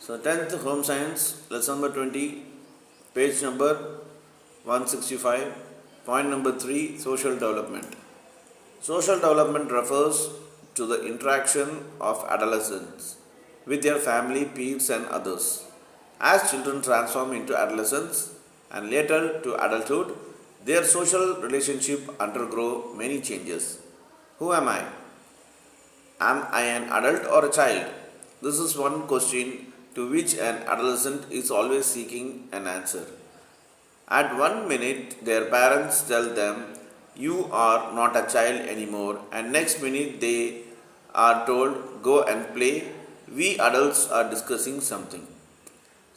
So 10th Home Science, lesson number 20, page number 165, point number 3, social development. Social development refers to the interaction of adolescents with their family, peers and others. As children transform into adolescence and later to adulthood, their social relationship undergo many changes. Who am I? Am I an adult or a child? This is one question to which an adolescent is always seeking an answer. At one minute, their parents tell them, "You are not a child anymore," and next minute they are told, "Go and play." We adults are discussing something.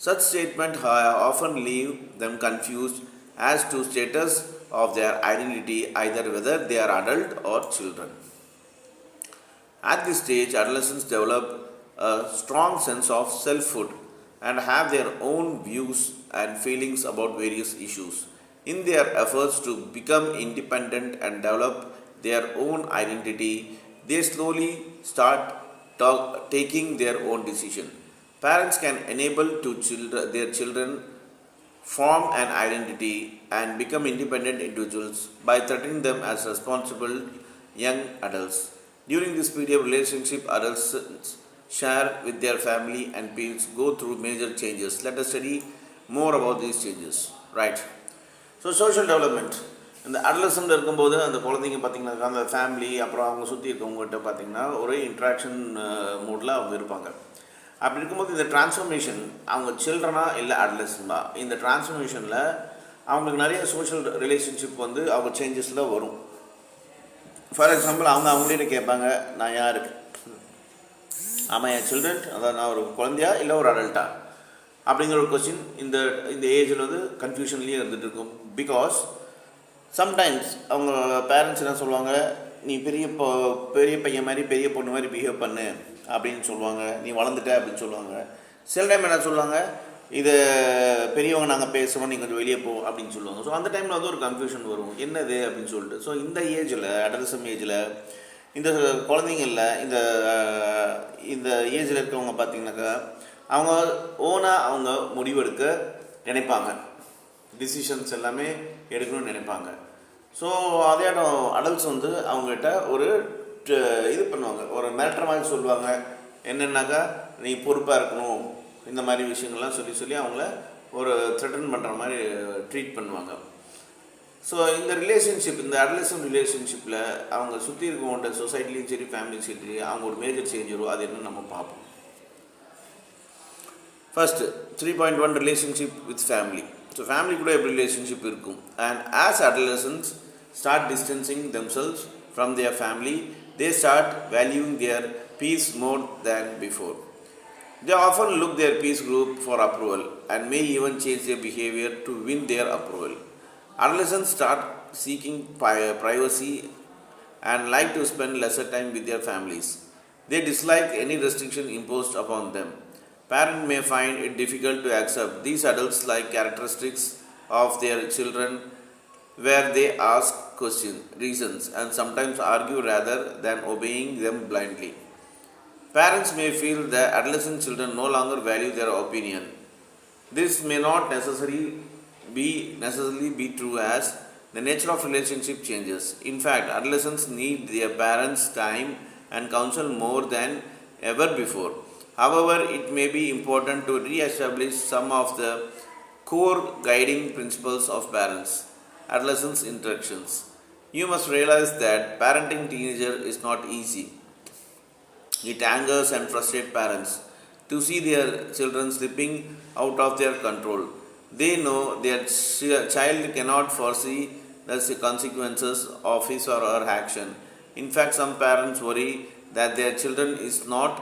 Such statements often leave them confused as to status of their identity, either whether they are adult or children. At this stage, adolescents develop a strong sense of selfhood and have their own views and feelings about various issues. In their efforts to become independent and develop their own identity, they slowly start taking their own decision. Parents can enable their children form an identity and become independent individuals by treating them as responsible young adults. During this period, relationship adolescents share with their family and peers go through major changes. Let us study more about these changes. Right. So social development. இந்த adolescent இருக்கும்போது அந்த குழந்தைங்க பார்த்திங்கன்னா அந்த family அப்புறம் அவங்க சுற்றி இருக்கவங்ககிட்ட பார்த்திங்கன்னா ஒரு இன்ட்ராக்ஷன் மூடில் அவங்க இருப்பாங்க. அப்படி இருக்கும்போது இந்த டிரான்ஸ்ஃபர்மேஷன் அவங்க சில்ட்ரனா இல்லை அடலசன்டா, இந்த டிரான்ஸ்ஃபர்மேஷனில் அவங்களுக்கு நிறைய சோஷியல் ரிலேஷன்ஷிப் வந்து அவங்க சேஞ்சஸில் வரும். ஃபார் எக்ஸாம்பிள் அவங்கள்ட்ட கேட்பாங்க, நான் யாருக்கு, ஆமாம் என் சில்ட்ரன், அதாவது நான் ஒரு குழந்தையா இல்லை ஒரு அடல்ட்டா அப்படிங்கிற ஒரு கொஸ்டின் இந்த ஏஜில் வந்து கன்ஃபியூஷன்லேயே இருந்துகிட்டு இருக்கும். பிகாஸ் சம்டைம்ஸ் அவங்க பேரண்ட்ஸ் என்ன சொல்லுவாங்க, நீ பெரிய பையன் மாதிரி பெரிய பொண்ணு மாதிரி பிஹேவ் பண்ணு அப்படின்னு சொல்லுவாங்க, நீ வளர்ந்துட்ட அப்படின்னு சொல்லுவாங்க. சில டைம் என்ன சொல்லுவாங்க, இது பெரியவங்க நாங்கள் பேசுகிறோம், நீ கொஞ்சம் வெளியே போ அப்படின்னு சொல்லுவாங்க. ஸோ அந்த டைமில் வந்து ஒரு கன்ஃபியூஷன் வரும், என்னது அப்படின்னு சொல்லிட்டு. ஸோ இந்த ஏஜில், அடல்சம் ஏஜில், இந்த குழந்தைங்களில் இந்த ஏஜில் இருக்கிறவங்க பார்த்திங்கனாக்கா அவங்க ஓனாக அவங்க முடிவெடுக்க நினைப்பாங்க, டிசிஷன்ஸ் எல்லாமே எடுக்கணும்னு நினைப்பாங்க. ஸோ அதே இடம் அடல்ட்ஸ் வந்து அவங்ககிட்ட ஒரு இது பண்ணுவாங்க, ஒரு மிரட்டுற மாதிரி சொல்லுவாங்க. என்னென்னாக்கா, நீ பொறுப்பாக இருக்கணும், இந்த மாதிரி விஷயங்கள்லாம் சொல்லி அவங்கள ஒரு த்ரெட்டன் பண்ணுற மாதிரி ட்ரீட் பண்ணுவாங்க. ஸோ இந்த ரிலேஷன்ஷிப், இந்த அடலசன்ட் ரிலேஷன்ஷிப்பில் அவங்க சுற்றி இருக்கவங்க சொசைட்டிலையும் சரி ஃபேமிலியும் சரி அவங்க ஒரு மேஜர் சேஞ்ச் வரும். அது என்னன்னு நம்ம பார்ப்போம். First 3.1 relationship with family. So family கூட எப்படி ரிலேஷன்ஷிப் இருக்கும். And as adolescents start distancing themselves from their family, they start valuing their peace more than before. They often look their peace group for approval and may even change their behavior to win their approval. Adolescents start seeking privacy and like to spend lesser time with their families. They dislike any restriction imposed upon them. Parents may find it difficult to accept these adults-like characteristics of their children, where they ask questions, reasons, and sometimes argue rather than obeying them blindly. Parents may feel that adolescent children no longer value their opinion. This may not necessarily be true, as the nature of relationship changes. In fact, adolescents need their parents' time and counsel more than ever before. However, it may be important to re-establish some of the core guiding principles of adolescents' interactions. You must realize that parenting teenager is not easy. It angers and frustrates parents to see their children slipping out of their control. They know their child cannot foresee the consequences of his or her action. In fact, some parents worry that their children is not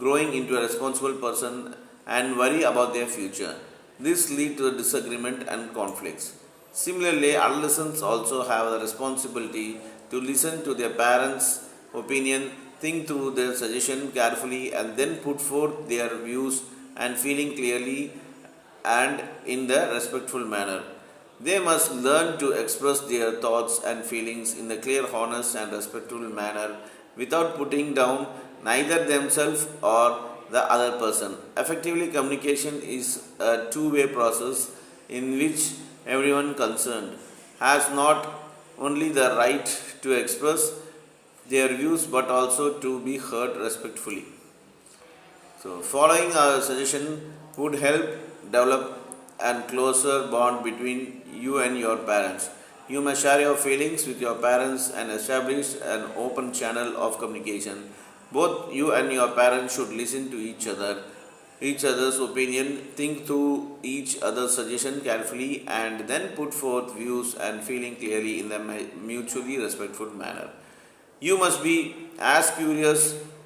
growing into a responsible person and worry about their future. This leads to disagreement and conflicts. Similarly, adolescents also have the responsibility to listen to their parents' opinion, think through their suggestion carefully, and then put forth their views and feeling clearly and in the respectful manner. They must learn to express their thoughts and feelings in a clear, honest, and respectful manner without putting down neither themselves or the other person. Effectively, communication is a two-way process in which everyone concerned has not only the right to express their views but also to be heard respectfully. So, following our suggestion would help develop a closer bond between you and your parents. You must share your feelings with your parents and establish an open channel of communication. Both you and your parents should listen to each other's opinion, think through each other's suggestion carefully, and then put forth views and feeling clearly in a mutually respectful manner. You must be as curious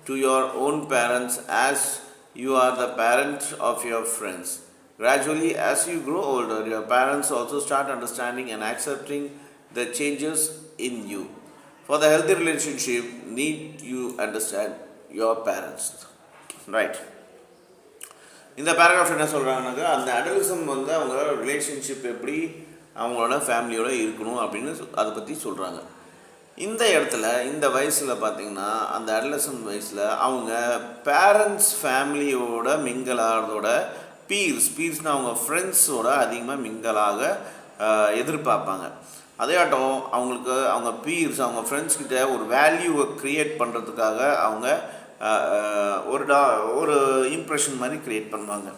to your own parents as you are the parent of your friends. Gradually, as you grow older, your parents also start understanding and accepting the changes in you. For the healthy relationship, need you understand your parents. Right. இந்த paragraph என்ன சொல்கிறாங்கனாக்கா, அந்த அடலிசம் வந்து அவங்க relationship எப்படி அவங்களோட ஃபேமிலியோட இருக்கணும் அப்படின்னு அதை பற்றி சொல்கிறாங்க. இந்த இடத்துல இந்த வயசில் பார்த்திங்கன்னா, அந்த அடலசன்ட் வயசில் அவங்க பேரண்ட்ஸ் ஃபேமிலியோட மிங்கலாகிறதோட பீர்ஸ்னால் அவங்க ஃப்ரெண்ட்ஸோட அதிகமாக மிங்கலாக எதிர்பார்ப்பாங்க. அதேயாட்டம் அவங்களுக்கு அவங்க பீர்ஸ் அவங்க ஃப்ரெண்ட்ஸ்கிட்ட ஒரு வேல்யூவை க்ரியேட் பண்ணுறதுக்காக அவங்க ஒரு இம்ப்ரெஷன் மாதிரி க்ரியேட் பண்ணுவாங்க.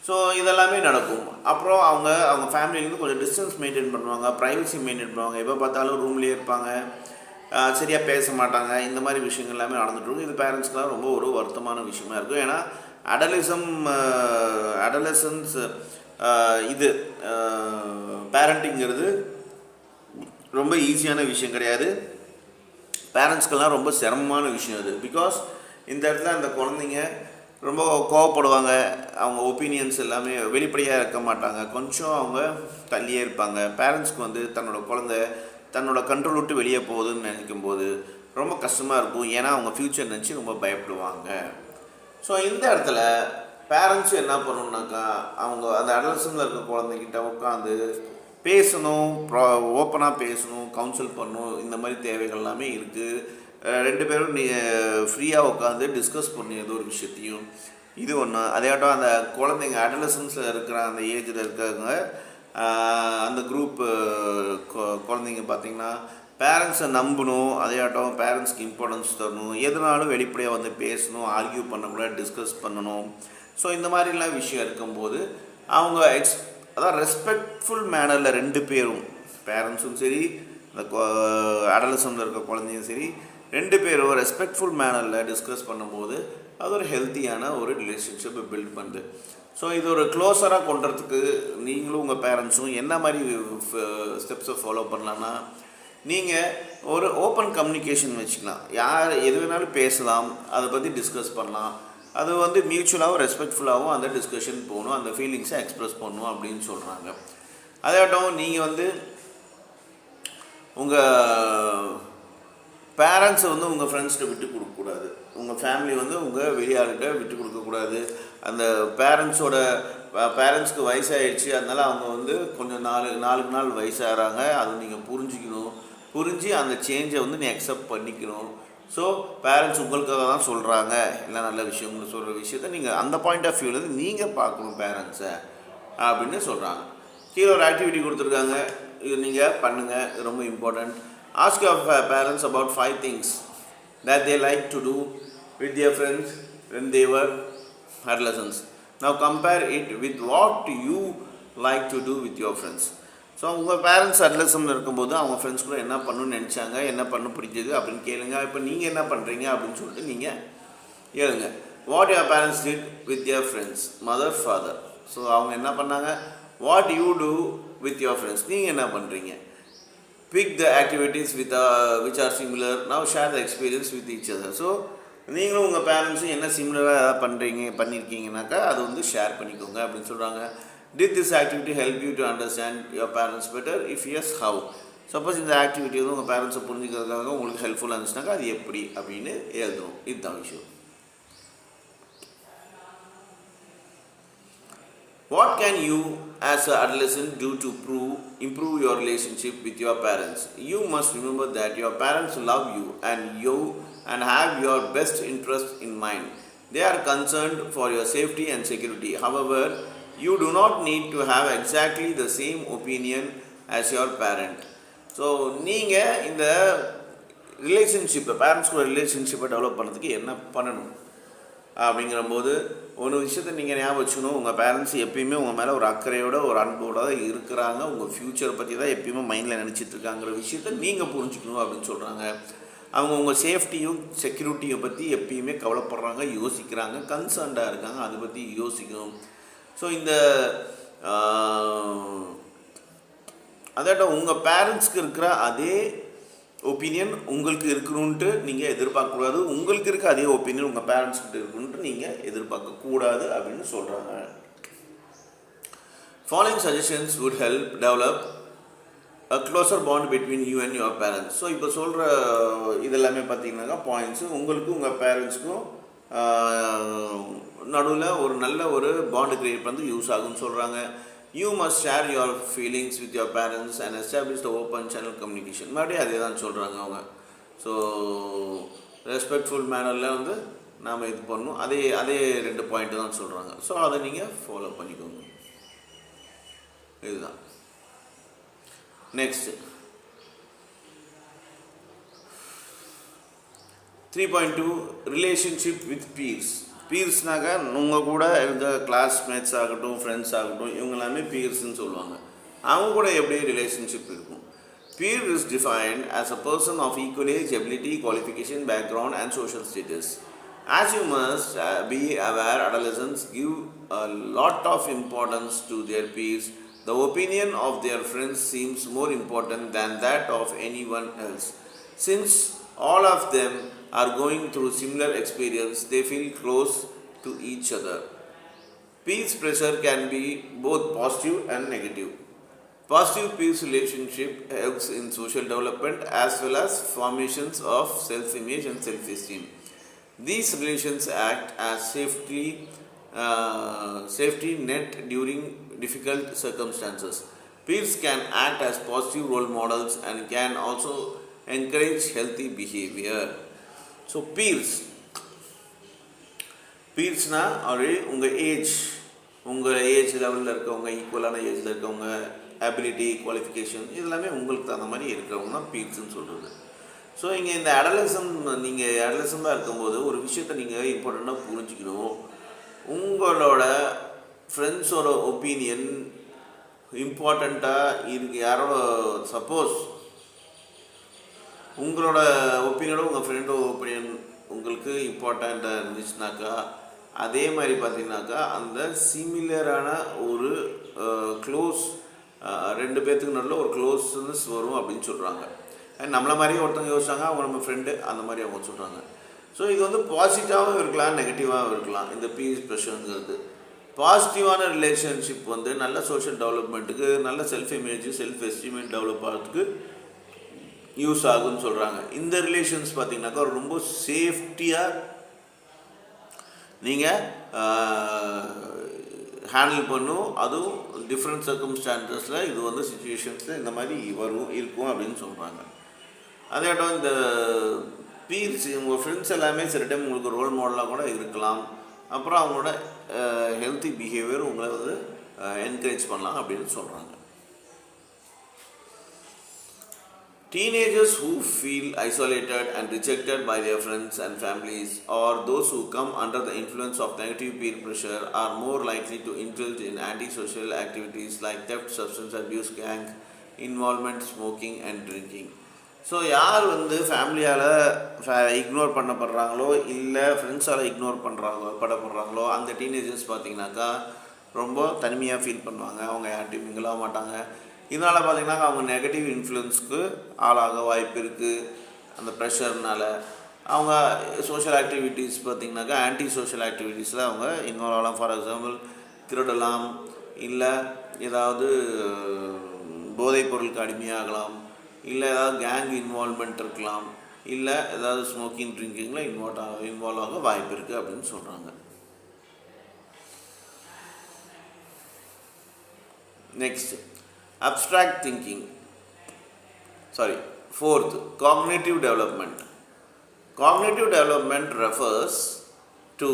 ஸோ இதெல்லாமே நடக்கும். அப்புறம் அவங்க ஃபேமிலியிலேருந்து கொஞ்சம் டிஸ்டன்ஸ் மெயின்டைன் பண்ணுவாங்க, ப்ரைவசி மெயின்டைன் பண்ணுவாங்க, எப்போ பார்த்தாலும் ரூம்லேயே இருப்பாங்க, சரியாக பேச மாட்டாங்க. இந்த மாதிரி விஷயங்கள் எல்லாமே நடந்துகிட்ருக்கும். இது பேரண்ட்ஸ்க்கெலாம் ரொம்ப ஒரு வருத்தமான விஷயமா இருக்கும். ஏன்னா அடலசன்ஸ் இது பேரண்டிங்கிறது ரொம்ப ஈஸியான விஷயம் கிடையாது. பேரண்ட்ஸ்க்கெல்லாம் ரொம்ப சிரமமான விஷயம் அது. பிகாஸ் இந்த இடத்துல அந்த குழந்தைங்க ரொம்ப கோவப்படுவாங்க, அவங்க ஒப்பீனியன்ஸ் எல்லாமே வெளிப்படையாக இருக்க மாட்டாங்க, கொஞ்சம் அவங்க தள்ளியே இருப்பாங்க. பேரண்ட்ஸ்க்கு வந்து தன்னோட குழந்தை தன்னோட கண்ட்ரோல் விட்டு வெளியே போகுதுன்னு நினைக்கும்போது ரொம்ப கஷ்டமாக இருக்கும். ஏன்னா அவங்க ஃப்யூச்சர் நினச்சி ரொம்ப பயப்படுவாங்க. ஸோ இந்த இடத்துல பேரண்ட்ஸும் என்ன பண்ணணுன்னாக்கா, அவங்க அந்த அடல்சனில் இருக்க குழந்தைகிட்ட உட்காந்து பேசணும், ஓப்பனாக பேசணும், கவுன்சில் பண்ணணும். இந்த மாதிரி தேவைகள் எல்லாமே இருக்குது. ரெண்டு பேரும் ஃப்ரீயாக உட்காந்து டிஸ்கஸ் பண்ணி ஏதோ ஒரு விஷயத்தையும் இது ஒன்று. அதேட்டம் அந்த குழந்தைங்க அடலசன்ஸில் இருக்கிற அந்த ஏஜில் இருக்கிறவங்க அந்த குரூப்பு குழந்தைங்க பார்த்திங்கன்னா பேரண்ட்ஸை நம்பணும். அதேட்டம் பேரண்ட்ஸ்க்கு இம்பார்ட்டன்ஸ் தரணும், எதுனாலும் வெளிப்படையாக வந்து பேசணும், ஆர்கியூ பண்ணக்கூடாது, டிஸ்கஸ் பண்ணணும். ஸோ இந்த மாதிரிலாம் விஷயம் இருக்கும்போது அவங்க அதான் ரெஸ்பெக்ட்ஃபுல் மேனரில் ரெண்டு பேரும் பேரண்ட்ஸும் சரி இந்த அடலசனில் இருக்க குழந்தையும் சரி ரெண்டு பேரும் ரெஸ்பெக்ட்ஃபுல் மேனரில் டிஸ்கஸ் பண்ணும்போது அது ஒரு ஹெல்த்தியான ஒரு ரிலேஷன்ஷிப்பை பில்ட் பண்ணுது. ஸோ இது ஒரு க்ளோஸராக கொண்டுறதுக்கு நீங்களும் உங்கள் பேரண்ட்ஸும் என்ன மாதிரி ஸ்டெப்ஸை ஃபாலோ பண்ணலான்னா, நீங்கள் ஒரு ஓப்பன் கம்யூனிகேஷன் வச்சுக்கலாம். யார் எது வேணாலும் பேசலாம், அதை பற்றி டிஸ்கஸ் பண்ணலாம். அது வந்து மியூச்சுவலாகவும் ரெஸ்பெக்ட்ஃபுல்லாகவும் அந்த டிஸ்கஷன் போகணும், அந்த ஃபீலிங்ஸை எக்ஸ்ப்ரெஸ் பண்ணணும் அப்படின்னு சொல்கிறாங்க. அதேட்டம் நீங்கள் வந்து உங்கள் பேரண்ட்ஸை வந்து உங்கள் ஃப்ரெண்ட்ஸ்கிட்ட விட்டு கொடுக்கக்கூடாது, உங்கள் ஃபேமிலி வந்து உங்கள் வெளியாள்கிட்ட விட்டு கொடுக்கக்கூடாது. அந்த பேரண்ட்ஸ்க்கு வயசாகிடுச்சு, அதனால் அவங்க வந்து கொஞ்சம் நாளுக்கு நாள் வயசாகிறாங்க, அது நீங்கள் புரிஞ்சிக்கணும். புரிஞ்சு அந்த சேஞ்சை வந்து நீ அக்செப்ட் பண்ணிக்கணும். ஸோ பேரண்ட்ஸ் உங்களுக்காக தான் சொல்கிறாங்க, எல்லாம் நல்ல விஷயம் உங்களுக்கு சொல்கிற விஷயத்த நீங்கள் அந்த பாயிண்ட் ஆஃப் வியூலேருந்து நீங்கள் பார்க்கணும் பேரண்ட்ஸை அப்படின்னு சொல்கிறாங்க. கீழே ஒரு ஆக்டிவிட்டி கொடுத்துருக்காங்க, இது நீங்கள் பண்ணுங்கள், இது ரொம்ப important. Ask your parents about 5 things that they like to do with their friends when they were adolescents. Now compare it with what you like to do with your friends. So உங்கள் parents அட்லசனில் இருக்கும்போது அவங்க friends கூட என்ன பண்ணணும்னு நினச்சாங்க, என்ன பண்ண பிடிச்சது அப்படின்னு கேளுங்க. இப்போ நீங்கள் என்ன பண்ணுறீங்க அப்படின்னு சொல்லிட்டு நீங்கள் கேளுங்க. What your parents did with your friends, mother father. So அவங்க என்ன பண்ணாங்க, what you do with your friends, நீங்கள் என்ன பண்ணுறீங்க. Pick the activities which are similar, now share the experience with each other. So நீங்களும் உங்கள் பேரண்ட்ஸும் என்ன சிமிலராக ஏதாவது பண்ணியிருக்கீங்கனாக்கா அது வந்து ஷேர் பண்ணிக்கோங்க அப்படின்னு சொல்கிறாங்க. Did this activity help you to understand your parents better? If yes, how? Suppose இந்த ஆக்டிவிட்டி வந்து உங்கள் பேரண்ட்ஸை புரிஞ்சுக்கிறதுக்காக உங்களுக்கு ஹெல்ப்ஃபுல்லாக இருந்துச்சுனாக்கா அது எப்படி அப்படின்னு எழுதணும். இதுதான் விஷயம். What can you as an adolescent do to improve your relationship with your parents? You must remember that your parents love you and have your best interest in mind. They are concerned for your safety and security. However, you do not need to have exactly the same opinion as your parent. So நீங்கள் இந்த ரிலேஷன்ஷிப்பை parents கூட ரிலேஷன்ஷிப்பை develop பண்ணுறதுக்கு என்ன பண்ணணும் அப்படிங்கிறபோது ஒரு விஷயத்தை நீங்கள் ஞாபகம் வச்சுக்கணும். உங்கள் பேரண்ட்ஸ் எப்பயுமே உங்கள் மேலே ஒரு அக்கறையோட ஒரு அன்போட தான் இருக்கிறாங்க. உங்கள் ஃப்யூச்சரை பற்றி தான் எப்பயுமே மைண்டில் நினச்சிட்ருக்காங்கிற விஷயத்தை நீங்கள் புரிஞ்சுக்கணும் அப்படின்னு சொல்கிறாங்க. அவங்க உங்கள் சேஃப்டியும் செக்யூரிட்டியை பற்றி எப்பயுமே கவலைப்படுறாங்க, யோசிக்கிறாங்க, கன்சர்ன்டாக இருக்காங்க, அதை பற்றி யோசிக்கணும். ஸோ இந்த அதாட்ட உங்கள் பேரண்ட்ஸ்க்கு இருக்கிற அதே ஒப்பீனியன் உங்களுக்கு இருக்கணுன்ட்டு நீங்கள் எதிர்பார்க்கக்கூடாது. உங்களுக்கு இருக்க அதே ஒப்பீனியன் உங்கள் பேரண்ட்ஸ்கிட்ட இருக்கணுன்ட்டு நீங்கள் எதிர்பார்க்கக்கூடாது அப்படின்னு சொல்கிறாங்க. Following suggestions would help develop a closer bond between you and your parents. So இப்போ சொல்கிற இதெல்லாமே பார்த்தீங்கன்னாக்கா பாயிண்ட்ஸு உங்களுக்கு உங்கள் பேரண்ட்ஸ்க்கும் நடுவில் ஒரு நல்ல ஒரு பாண்டு க்ரியேட் பண்ணி யூஸ் ஆகும்னு சொல்கிறாங்க. You must share your feelings with your parents and establish the open channel communication. மறுபடியும் அதே தான் சொல்கிறாங்க அவங்க. ஸோ ரெஸ்பெக்ட்ஃபுல் மேனரில் வந்து நாம் இது பண்ணணும். அதே 2 பாயிண்ட்டு தான் சொல்கிறாங்க. ஸோ அதை நீங்கள் ஃபாலோ பண்ணிக்கோங்க. இதுதான் நெக்ஸ்ட் 3.2 ரிலேஷன்ஷிப் வித் பீர்ஸ். பீர்ஸ்னாக்கா உங்கள் கூட இருந்த கிளாஸ்மேட்ஸ் ஆகட்டும், ஃப்ரெண்ட்ஸ் ஆகட்டும், இவங்க எல்லாமே பீர்ஸ்ன்னு சொல்லுவாங்க. அவங்க கூட எப்படி ரிலேஷன்ஷிப் இருக்கும்? Peer is defined as a person of equal age, ability, qualification, background and social status. As you must be aware, adolescents give a lot of importance to their peers. The opinion of their friends seems more important than that of anyone else. Since all of them are going through similar experience, they feel close to each other. Peer pressure can be both positive and negative. Positive peer relationship helps in social development as well as formations of self-image and self-esteem. These relations act as safety net during difficult circumstances. Peers can act as positive role models and can also encourage healthy behavior. So peersனா already உங்கள் age லெவலில் இருக்கவங்க, ஈக்குவலான ஏஜில் இருக்கவங்க, ability, qualification இதெல்லாமே உங்களுக்கு தகுந்த மாதிரி இருக்கிறவங்க தான் பீர்ஸ்ன்னு சொல்கிறது. ஸோ இங்கே இந்த நீங்கள் அடலசன்ஸாக இருக்கும்போது ஒரு விஷயத்தை நீங்கள் இம்பார்ட்டண்ட்டாக புரிஞ்சுக்கணும். உங்களோட ஃப்ரெண்ட்ஸோட ஒப்பீனியன் இம்பார்ட்டண்ட்டாக இருக்குது. யாரோட சப்போஸ் உங்களோட ஒப்பீனியனோட உங்கள் ஃப்ரெண்டோட ஒப்பீனியன் உங்களுக்கு இம்பார்ட்டண்ட்டாக இருந்துச்சுனாக்கா, அதே மாதிரி பார்த்தீங்கன்னாக்கா அந்த சிமிலரான ஒரு க்ளோஸ் 2 பேர்த்துக்கு நடுவில் ஒரு க்ளோஸ்னஸ் வரும் அப்படின்னு சொல்கிறாங்க. நம்மளை மாதிரியே ஒருத்தவங்க யோசிச்சாங்க, அவங்க நம்ம ஃப்ரெண்டு அந்த மாதிரி அவங்க சொல்கிறாங்க. ஸோ இது வந்து பாசிட்டிவாகவும் இருக்கலாம், நெகட்டிவாகவும் இருக்கலாம். இந்த பீஸ் ப்ரெஷருங்கிறது பாசிட்டிவான ரிலேஷன்ஷிப் வந்து நல்ல சோஷியல் டெவலப்மெண்ட்டுக்கு, நல்ல self image, self estimate develop ஆகிறதுக்கு யூஸ் ஆகுன்னு சொல்கிறாங்க. இந்த ரிலேஷன்ஸ் பார்த்திங்கனாக்கா ரொம்ப சேஃப்டியாக நீங்கள் ஹேண்டில் பண்ணும். அதுவும் டிஃப்ரெண்ட் சர்க்கம்ஸ்டான்சஸில் இது வந்து சிச்சுவேஷன்ஸில் இந்த மாதிரி இருக்கும் அப்படின்னு சொல்கிறாங்க. அதேட்டம் இந்த பீர்ஸ் உங்கள் ஃப்ரெண்ட்ஸ் எல்லாமே சில டைம் உங்களுக்கு ரோல் மாடலாக கூட இருக்கலாம். அப்புறம் அவங்களோட ஹெல்த்தி பிஹேவியர் உங்களை வந்து என்கரேஜ் பண்ணலாம் அப்படின்னு சொல்கிறாங்க. Teenagers who feel isolated and rejected by their friends and families, or those who come under the influence of negative peer pressure, are more likely to indulge in antisocial activities like theft, substance abuse, gang involvement, smoking and drinking. So யார் வந்து ஃபேமிலியால் ignore பண்ணப்படுறாங்களோ இல்லை ஃப்ரெண்ட்ஸால் ignore படப்படுறாங்களோ அந்த teenagers பார்த்திங்கனாக்கா ரொம்ப தனிமையாக feel பண்ணுவாங்க. அவங்க யார்ட்டையும் மிங்கிளாக மாட்டாங்க. இதனால் பார்த்திங்கனாக்கா அவங்க நெகட்டிவ் இன்ஃப்ளூயன்ஸ்க்கு ஆளாக வாய்ப்பு இருக்குது. அந்த ப்ரெஷர்னால் அவங்க சோஷியல் ஆக்டிவிட்டீஸ் பார்த்திங்கனாக்கா ஆன்டி சோஷியல் ஆக்டிவிட்டீஸில் அவங்க இன்வால்வ் ஆகலாம். ஃபார் எக்ஸாம்பிள் திருடலாம், இல்லை ஏதாவது போதைப் பொருளுக்கு அடிமையாகலாம், இல்லை ஏதாவது கேங் இன்வால்மெண்ட் இருக்கலாம், இல்லை ஏதாவது ஸ்மோக்கிங் ட்ரிங்கிங்கில் இன்வால்வ் ஆக வாய்ப்பு இருக்குது அப்படின்னு சொல்கிறாங்க. Next abstract thinking. Fourth, cognitive development. Cognitive development refers to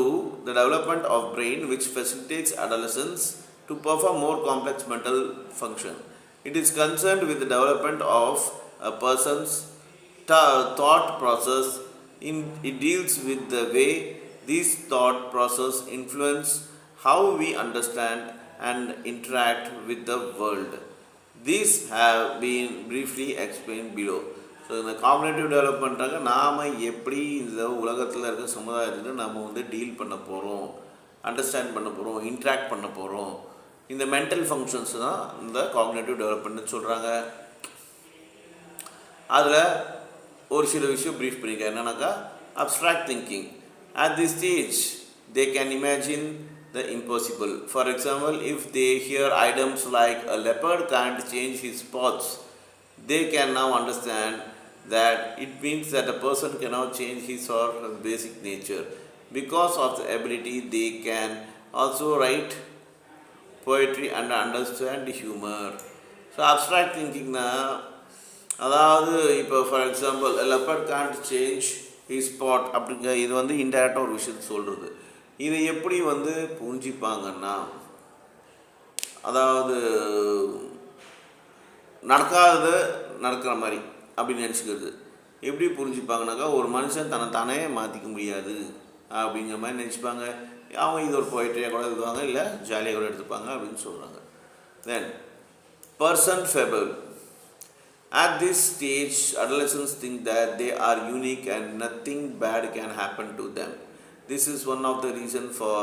the development of brain which facilitates adolescence to perform more complex mental function. It is concerned with the development of a person's thought process. It deals with the way these thought process influence how we understand and interact with the world. These have been briefly explained below. So இந்த cognitive டெவலப்மெண்ட்டாக நாம் எப்படி இந்த உலகத்தில் இருக்க சமுதாயத்தில் நம்ம வந்து deal பண்ண போகிறோம், அண்டர்ஸ்டாண்ட் பண்ண போகிறோம், இன்ட்ராக்ட் பண்ண போகிறோம், இந்த மென்டல் ஃபங்க்ஷன்ஸ் தான் இந்த காக்னிட்டிவ் டெவலப்மெண்ட்னு சொல்கிறாங்க. அதில் ஒரு சில விஷயம் ப்ரீஃப் பண்ணிக்க என்னன்னாக்கா, abstract thinking. At this stage they can imagine the impossible. For example, if they hear items like a leopard can't change his spots, they can now understand that it means that a person cannot change his or her basic nature. Because of the ability, they can also write poetry and understand humor. So abstract thinking na அதாவது இப்போ for example leopard can't change his spot அப்படிங்க, இது வந்து இன்டெரக்டாக ஒரு விஷயத்தை சொல்கிறது. இதை எப்படி வந்து புரிஞ்சிப்பாங்கன்னா, அதாவது நடக்காதது நடக்கிற மாதிரி அப்படின்னு நினச்சிக்கிறது. எப்படி புரிஞ்சுப்பாங்கனாக்கா, ஒரு மனுஷன் தானே மாற்றிக்க முடியாது அப்படிங்கிற மாதிரி நினச்சிப்பாங்க. அவங்க இது ஒரு போய்ட்ரியாக கூட எழுதுவாங்க, இல்லை ஜாலியாக கூட எடுத்துப்பாங்க அப்படின்னு சொல்கிறாங்க. தென் person ஃபெபிள். At this stage, adolescents think that they are unique and nothing bad can happen to them. This is one of the reasons for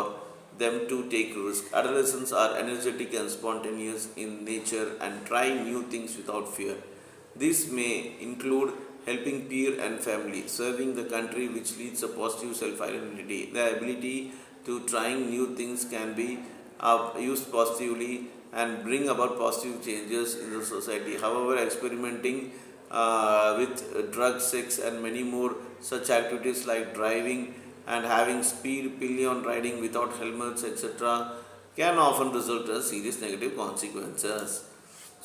them to take risks. Adolescents are energetic and spontaneous in nature and try new things without fear. This may include helping peer and family, serving the country, which leads a positive self-identity. The ability to trying new things can be used positively and bring about positive changes in the society. However, experimenting with drugs, sex and many more such activities like driving and having speed pillion riding without helmets etc. can often result in serious negative consequences.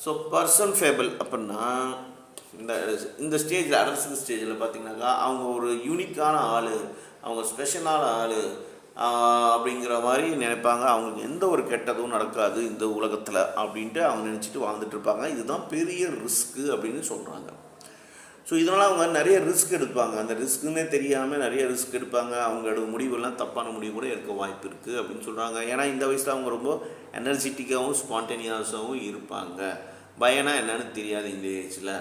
So person fable அப்படின்னா இந்த ஸ்டேஜில் adolescent ஸ்டேஜில் பார்த்திங்கனாக்கா, அவங்க ஒரு யூனிக்கான ஆள், அவங்க ஸ்பெஷலான ஆள் அப்படிங்கிற மாதிரி நினைப்பாங்க. அவங்களுக்கு எந்த ஒரு கெட்டதும் நடக்காது இந்த உலகத்தில் அப்படின்ட்டு அவங்க நினச்சிட்டு வாழ்ந்துட்டுருப்பாங்க. இதுதான் பெரிய ரிஸ்க்கு அப்படின்னு சொல்கிறாங்க. ஸோ இதனால் அவங்க நிறைய ரிஸ்க் எடுப்பாங்க. அந்த ரிஸ்க்குன்னே தெரியாமல் நிறைய ரிஸ்க் எடுப்பாங்க. அவங்களோட முடிவெல்லாம் தப்பான முடிவு கூட இருக்க வாய்ப்பு இருக்குது அப்படின்னு சொல்கிறாங்க. ஏன்னா இந்த வயசில் அவங்க ரொம்ப எனர்ஜெட்டிக்காகவும் ஸ்பான்டேனியஸாகவும் இருப்பாங்க. பயனா என்னன்னு தெரியாது இந்த ஏஜில்.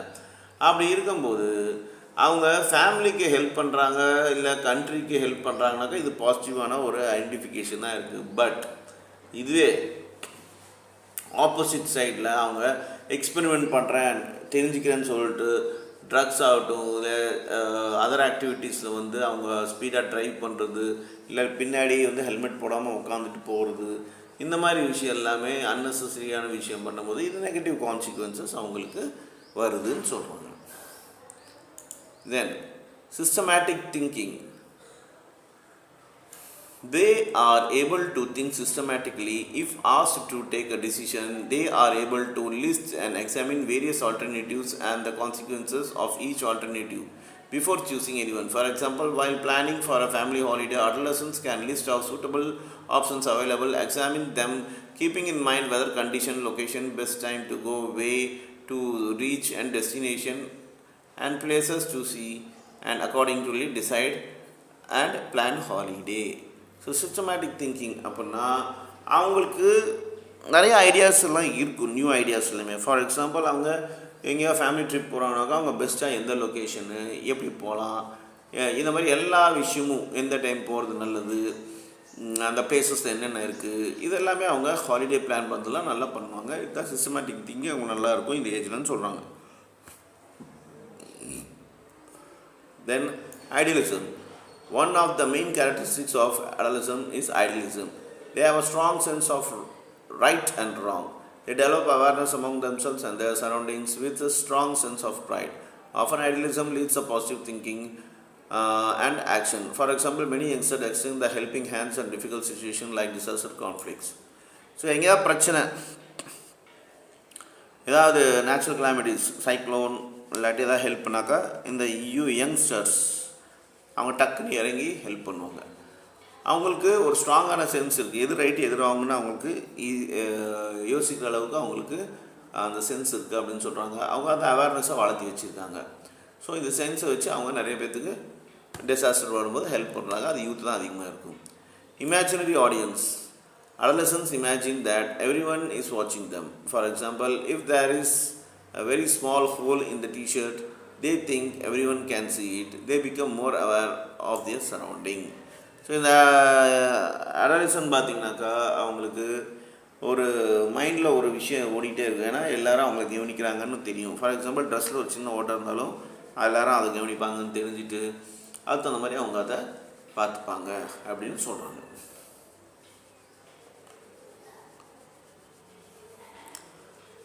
அப்படி இருக்கும்போது அவங்க ஃபேமிலிக்கு ஹெல்ப் பண்ணுறாங்க, இல்லை கண்ட்ரிக்கு ஹெல்ப் பண்ணுறாங்கனாக்கா இது பாசிட்டிவான ஒரு ஐடென்டிஃபிகேஷன் தான் இருக்குது. பட் இதுவே ஆப்போசிட் சைடில் அவங்க எக்ஸ்பெரிமெண்ட் பண்ணுறேன் தெரிஞ்சுக்கிறேன்னு சொல்லிட்டு ட்ரக்ஸ் ஆகட்டும், இல்லை அதர் ஆக்டிவிட்டீஸில் வந்து அவங்க ஸ்பீடாக ட்ரைவ் பண்ணுறது, இல்லை பின்னாடி வந்து ஹெல்மெட் போடாமல் உட்காந்துட்டு போகிறது, இந்த மாதிரி விஷயம் எல்லாமே அன்னெசரியான விஷயம் பண்ணும்போது இது நெகட்டிவ் கான்சிக்வன்சஸ் அவங்களுக்கு வருதுன்னு சொல்கிறாங்க. Then systematic thinking. They are able to think systematically. If asked to take a decision, they are able to list and examine various alternatives and the consequences of each alternative before choosing anyone. For example, while planning for a family holiday, adolescents can list out suitable options available, examine them, keeping in mind weather condition, location, best time to go, way to reach and destination and places to see, and accordingly decide and plan holiday. So systematic thinking அப்படின்னா அவங்களுக்கு நிறைய ideas எல்லாம் இருக்கும், new ideas எல்லாமே. For example அவங்க எங்கேயோ family trip போகிறாங்கனாக்கா அவங்க பெஸ்ட்டாக எந்த லொக்கேஷனு, எப்படி போகலாம், இந்த மாதிரி எல்லா விஷயமும் எந்த டைம் போகிறது நல்லது, அந்த பிளேசஸ் என்னென்ன இருக்குது, இது எல்லாமே அவங்க ஹாலிடே பிளான் பண்ணுறதுலாம் நல்லா பண்ணுவாங்க. இதுதான் சிஸ்டமேட்டிக் திங்கிங். அவங்க நல்லாயிருக்கும் இந்த ஏஜ்லன்னு சொல்கிறாங்க. Then idealism. One of the main characteristics of adolescence is idealism. They have a strong sense of right and wrong. They develop awareness among themselves and their surroundings with a strong sense of pride. Often idealism leads to positive thinking and action. For example, many youngsters extend the helping hands in difficult situations like disaster conflicts. So எங்கேயாவது பிரச்சனை, ஏதாவது natural கிளாமிட்டிஸ், cyclone இல்லாட்டி எதாவது help பண்ணாக்கா இந்த youngsters அவங்க டக்குன்னு இறங்கி ஹெல்ப் பண்ணுவாங்க. அவங்களுக்கு ஒரு ஸ்ட்ராங்கான சென்ஸ் இருக்குது, எது ரைட்டு எது ராங்குன்னு அவங்களுக்கு யோசிக்கிற அளவுக்கு அவங்களுக்கு அந்த சென்ஸ் இருக்குது அப்படின்னு சொல்கிறாங்க. அவங்க அந்த அவேர்னஸை வளர்த்தி வச்சுருக்காங்க. ஸோ இந்த சென்ஸை வச்சு அவங்க நிறைய பேர்த்துக்கு டிசாஸ்டர் வரும்போது ஹெல்ப் பண்ணுறாங்க. அது யூத் தான் அதிகமாக இருக்கும். Imaginary audience. Adolescents imagine that everyone is watching them. For example, if there is a very small hole in the t-shirt, they think everyone can see it. They become more aware of their surrounding. So இந்த adolescent பார்த்திங்கனாக்கா அவங்களுக்கு ஒரு மைண்டில் ஒரு விஷயம் ஓடிக்கிட்டே இருக்குது. ஏன்னா எல்லோரும் அவங்களை கவனிக்கிறாங்கன்னு தெரியும். ஃபார் எக்ஸாம்பிள் ட்ரெஸ்ஸில் ஒரு சின்ன ஓட்டம் இருந்தாலும் எல்லோரும் அதை கவனிப்பாங்கன்னு தெரிஞ்சுட்டு அதுக்கு தகுந்த மாதிரி அவங்க அதை பார்த்துப்பாங்க அப்படின்னு சொல்கிறாங்க.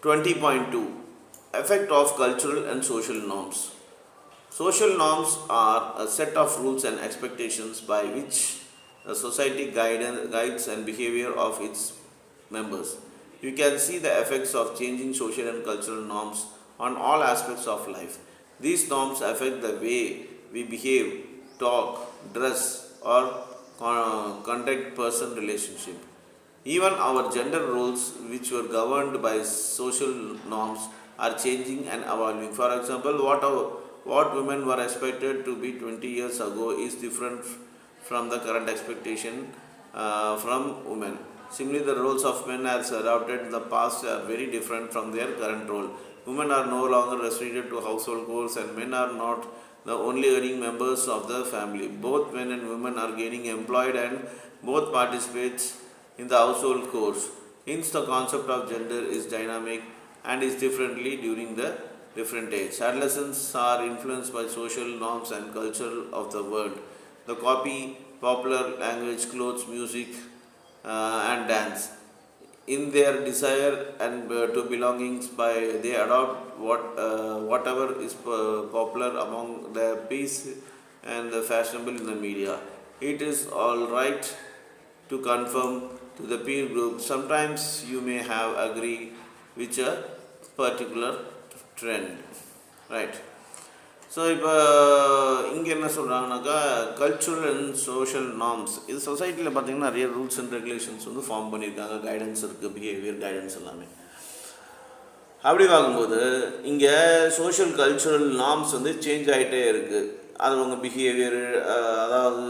20.2 Effect of cultural and social norms. Social norms are a set of rules and expectations by which a society guides and behavior of its members. You can see the effects of changing social and cultural norms on all aspects of life. These norms affect the way we behave, talk, dress, or conduct person relationship. Even our gender roles, which were governed by social norms, are changing and evolving. For example, what women were expected to be 20 years ago is different from the current expectation from women. Similarly, the roles of men as adopted in the past are very different from their current role. Women are no longer restricted to household chores, and men are not the only earning members of the family. Both men and women are getting employed, and both participate in the household chores. Hence, the concept of gender is dynamic and is differently during the different age. Adolescents are influenced by social norms and culture of the world. They copy popular language, clothes, music, and dance. In their desire and to belongings, they adopt whatever is popular among their peers and fashionable in the media. It is all right to conform to the peer group. Sometimes you may have agree with a particular trend, right? So இப்போ இங்கே என்ன சொல்கிறாங்கனாக்கா cultural and social norms. இது சொசைட்டியில் பார்த்திங்கன்னா நிறைய rules and regulations வந்து form பண்ணியிருக்காங்க. Guidance இருக்குது, பிஹேவியர் கைடன்ஸ் எல்லாமே. அப்படி பார்க்கும்போது இங்கே சோஷியல் கல்ச்சுரல் நார்ம்ஸ் வந்து சேஞ்ச் ஆகிட்டே இருக்குது. அது உங்கள் பிஹேவியர், அதாவது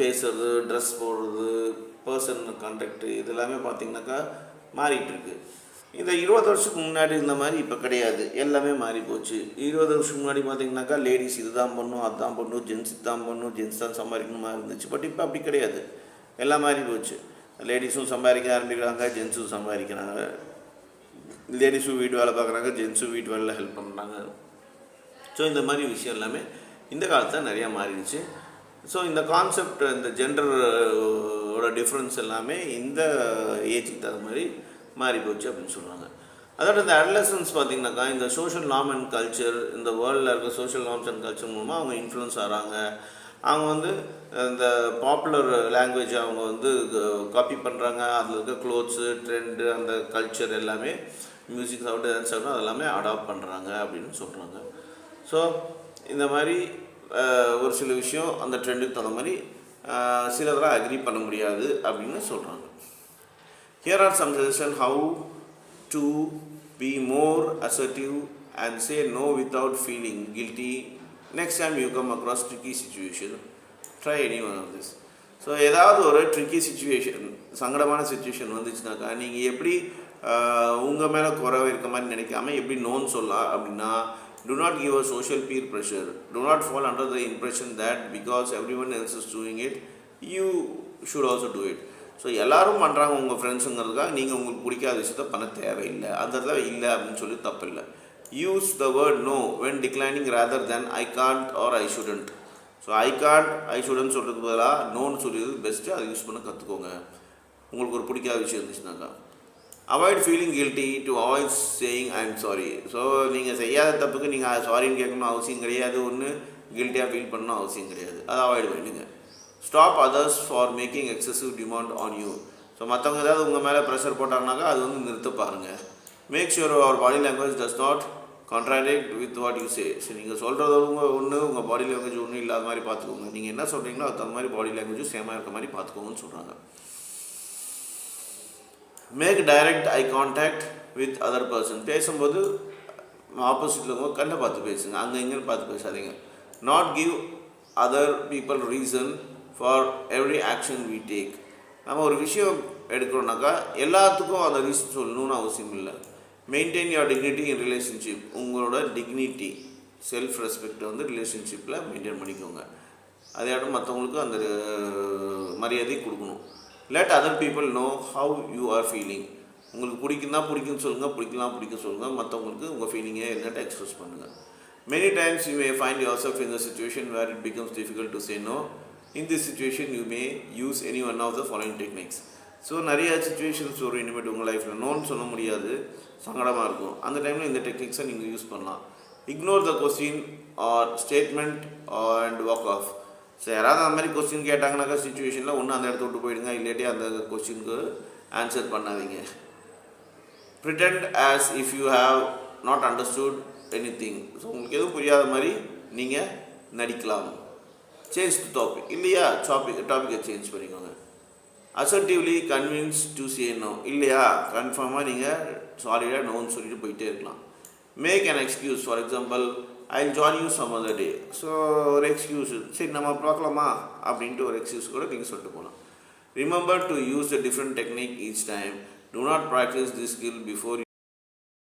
பேசுறது, ட்ரெஸ் போடுறது, பர்சன் கான்டாக்டு, இது எல்லாமே பார்த்திங்கனாக்கா மாறிட்டுருக்கு. இந்த 20 வருஷத்துக்கு முன்னாடி இருந்த மாதிரி இப்போ கிடையாது, எல்லாமே மாறி போச்சு. 20 வருஷத்துக்கு முன்னாடி பார்த்திங்கனாக்கா லேடிஸ் இது தான் பண்ணும், அதுதான் பண்ணும், ஜென்ஸ் இதுதான் பண்ணும், ஜென்ஸ் தான் சம்பாதிக்கணுமா இருந்துச்சு. பட் இப்போ அப்படி கிடையாது, எல்லாம் மாறி போச்சு. லேடிஸும் சம்பாதிக்க ஆரம்பிக்கிறாங்க, ஜென்ஸும் சம்பாதிக்கிறாங்க. லேடிஸும் வீட்டு வேலை பார்க்குறாங்க, ஜென்ஸும் வீட்டு வேலையில் ஹெல்ப் பண்ணுறாங்க. ஸோ இந்த மாதிரி விஷயம் எல்லாமே இந்த காலத்தில் நிறையா மாறிடுச்சு. ஸோ இந்த கான்செப்ட், இந்த ஜெண்டரோட டிஃப்ரென்ஸ் எல்லாமே இந்த ஏஜுக்கு தகுந்த மாதிரி மாறி போச்சு அப்படின்னு சொல்கிறாங்க. அதோட இந்த அடலசன்ஸ் பார்த்திங்கனாக்கா இந்த சோஷியல் நார்ம் அண்ட் கல்ச்சர், இந்த வேர்ல்டில் இருக்க சோஷியல் நார்ம்ஸ் அண்ட் கல்ச்சர் மூலமாக அவங்க இன்ஃப்ளூயன்ஸ் ஆகிறாங்க. அவங்க வந்து இந்த பாப்புலர் லாங்குவேஜை அவங்க வந்து காப்பி பண்ணுறாங்க. அதில் இருக்க க்ளோத்ஸு, ட்ரெண்டு, அந்த கல்ச்சர் எல்லாமே, மியூசிக் ஆகட்டும், டான்ஸ் ஆகட்டும், அதெல்லாமே அடாப்ட் பண்ணுறாங்க அப்படின்னு சொல்கிறாங்க. ஸோ இந்த மாதிரி ஒரு சில விஷயம் அந்த ட்ரெண்டுக்கு தகுந்த மாதிரி சிலதெல்லாம் அக்ரி பண்ண முடியாது அப்படின்னு சொல்கிறாங்க. Here are some suggestions how to be more assertive and say no without feeling guilty next time you come across tricky situation. Try any one of this. So ஏதாவது ஒரு ட்ரிக்கி சுச்சுவேஷன், சங்கடமான situation வந்துச்சுனாக்கா நீங்கள் எப்படி உங்கள் மேலே குறைவு இருக்க மாதிரி நினைக்காம எப்படி நோன்னு சொல்லலாம் அப்படின்னா, do not give a social peer pressure. Do not fall under the impression that because everyone else is doing it, you should also do it. So எல்லோரும் பண்ணுறாங்க உங்கள் ஃப்ரெண்ட்ஸுங்கிறதுக்காக நீங்கள் உங்களுக்கு பிடிக்காத விஷயத்த பண்ண தேவையில்லை. அந்த இடத்துல இல்லை அப்படின்னு சொல்லி தப்பு இல்லை. Use the word no when declining rather than I can't or I shouldn't. So I can't, I shouldn't சொல்கிறதுக்கு பதிலாக நோன்னு சொல்லியது பெஸ்ட்டு. அதை யூஸ் பண்ண கற்றுக்கோங்க உங்களுக்கு ஒரு பிடிக்காத விஷயம் இருந்துச்சுனாக்கா. Avoid feeling guilty to avoid saying I am sorry. So நீங்கள் செய்யாத தப்புக்கு நீங்கள் சாரின்னு கேட்கணும் அவசியம் கிடையாது. ஒன்று கில்ட்டியாக ஃபீல் பண்ணணும் அவசியம் கிடையாது. அதை அவாய்ட் பண்ணுங்க. Stop others for making excessive demand on you. So மற்றவங்க ஏதாவது உங்கள் மேலே ப்ரெஷர் போட்டாங்கனாக்கா அது வந்து நிறுத்த பாருங்கள். Make sure our body language does not contradict with what you say. சரி, நீங்கள் சொல்கிறது ஒன்று, உங்கள் பாடி லாங்குவேஜ் ஒன்றும் இல்லாத மாதிரி பார்த்துக்கோங்க. நீங்கள் என்ன சொல்கிறீங்களோ அது தகுந்த மாதிரி பாடி லாங்குவேஜும் சேமாக இருக்க மாதிரி பார்த்துக்கோங்கன்னு சொல்கிறாங்க. Make direct eye contact with other person. பேசும்போது ஆப்போசிட்டில் இருக்கவங்க கண்ணை பார்த்து பேசுங்க, அங்கே இங்கேன்னு பார்த்து பேசாதீங்க. Not give other people reason for every action we take. நம்ம ஒரு விஷயம் எடுக்கிறோம்னாக்கா எல்லாத்துக்கும் அந்த ரீசன் சொல்லணும்னு அவசியம் இல்லை. Maintain your dignity in relationship. உங்களோட டிக்னிட்டி, செல்ஃப் ரெஸ்பெக்டை வந்து ரிலேஷன்ஷிப்பில் மெயின்டைன் பண்ணிக்கோங்க. அதே மற்றவங்களுக்கு அந்த மரியாதை கொடுக்கணும். Let other people know how you are feeling. உங்களுக்கு பிடிக்குன்னா பிடிக்குன்னு சொல்லுங்கள், பிடிக்க சொல்லுங்கள். மற்றவங்களுக்கு உங்கள் ஃபீலிங்கை என்னட்டு எக்ஸ்பிரஸ் பண்ணுங்கள். Many times you may find yourself in the situation where it becomes difficult to say no. In this situation you may use any one of the following techniques. So நிறைய situations வரும் இனிமேட்டு உங்கள் லைஃப்பில். நோன்னு சொல்ல முடியாது, சங்கடமாக இருக்கும். அந்த டைமில் இந்த டெக்னிக்ஸை நீங்கள் யூஸ் பண்ணலாம். Ignore the question or statement and walk off. So யாராவது அந்த மாதிரி கொஸ்டின் கேட்டாங்கனாக்கா சுச்சுவேஷனில் ஒன்று அந்த இடத்த விட்டு போயிடுங்க, இல்லாட்டி அந்த கொஸ்டினுக்கு ஆன்சர் பண்ணாதீங்க. pretend as if you have not understood anything. So உங்களுக்கு எதுவும் புரியாத மாதிரி நீங்கள் நடிக்கலாம். Change to topic. இல்லையா, டாப்பிக்கை சேஞ்ச் பண்ணிக்கோங்க. Assertively convince to say no. இல்லையா, கன்ஃபார்மாக நீங்கள் சாலிடாக நோன்னு சொல்லிட்டு போயிட்டே இருக்கலாம். Make an excuse. For example, I join you some other day. So ஒரு எக்ஸ்கியூஸ், சரி நம்ம பார்க்கலாமா அப்படின்ட்டு ஒரு எக்ஸ்கியூஸ் கூட நீங்கள் சொல்லிட்டு போகலாம். Remember to use the different technique each time. Do not practice this skill before